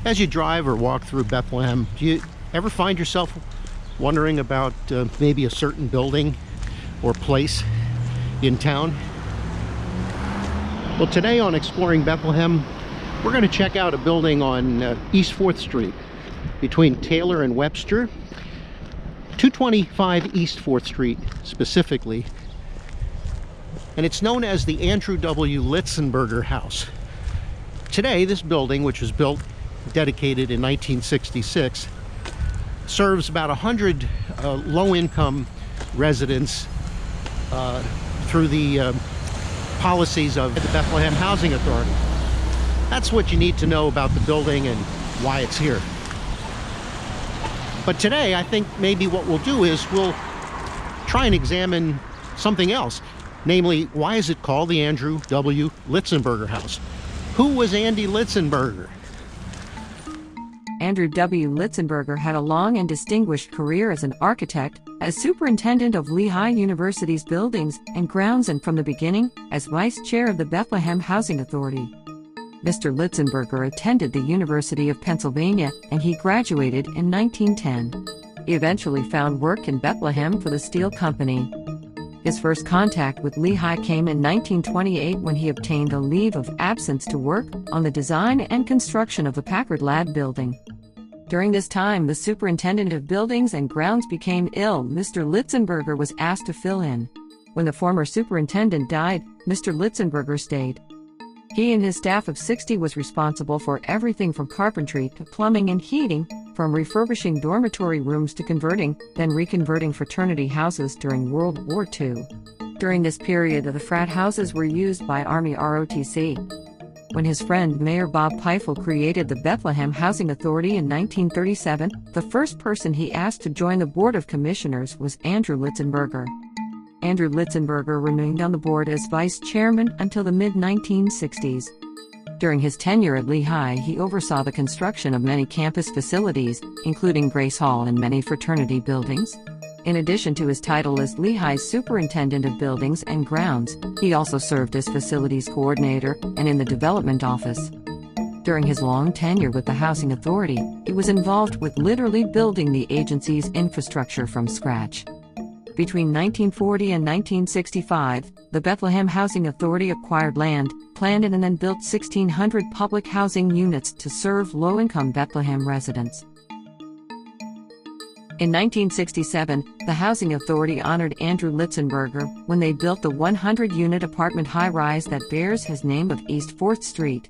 As you drive or walk through Bethlehem, do you ever find yourself wondering about maybe a certain building or place in town? Well, today on Exploring Bethlehem, we're going to check out a building on East 4th Street between Taylor and Webster, 225 East 4th Street specifically, and it's known as the Andrew W. Litzenberger House. Today, this building, which was dedicated in 1966, serves about 100 low-income residents through the policies of the Bethlehem Housing Authority. That's what you need to know about the building and why it's here. But today, I think maybe what we'll do is we'll try and examine something else. Namely, why is it called the Andrew W. Litzenberger House? Who was Andy Litzenberger? Andrew W. Litzenberger had a long and distinguished career as an architect, as superintendent of Lehigh University's buildings and grounds, and from the beginning, as vice chair of the Bethlehem Housing Authority. Mr. Litzenberger attended the University of Pennsylvania, and he graduated in 1910. He eventually found work in Bethlehem for the Steel Company. His first contact with Lehigh came in 1928 when he obtained a leave of absence to work on the design and construction of the Packard Lab building. During this time, the superintendent of buildings and grounds became ill. Mr. Litzenberger was asked to fill in. When the former superintendent died, Mr. Litzenberger stayed. He and his staff of 60 was responsible for everything from carpentry to plumbing and heating, from refurbishing dormitory rooms to converting, then reconverting fraternity houses during World War II. During this period, the frat houses were used by Army ROTC. When his friend Mayor Bob Peifel created the Bethlehem Housing Authority in 1937, the first person he asked to join the Board of Commissioners was Andrew Litzenberger. Andrew Litzenberger remained on the board as vice chairman until the mid-1960s. During his tenure at Lehigh, he oversaw the construction of many campus facilities, including Grace Hall and many fraternity buildings. In addition to his title as Lehigh's superintendent of buildings and grounds, he also served as facilities coordinator and in the development office. During his long tenure with the Housing Authority, he was involved with literally building the agency's infrastructure from scratch. Between 1940 and 1965, the Bethlehem Housing Authority acquired land, planned and then built 1,600 public housing units to serve low-income Bethlehem residents. In 1967, the Housing Authority honored Andrew Litzenberger when they built the 100-unit apartment high-rise that bears his name of East 4th Street.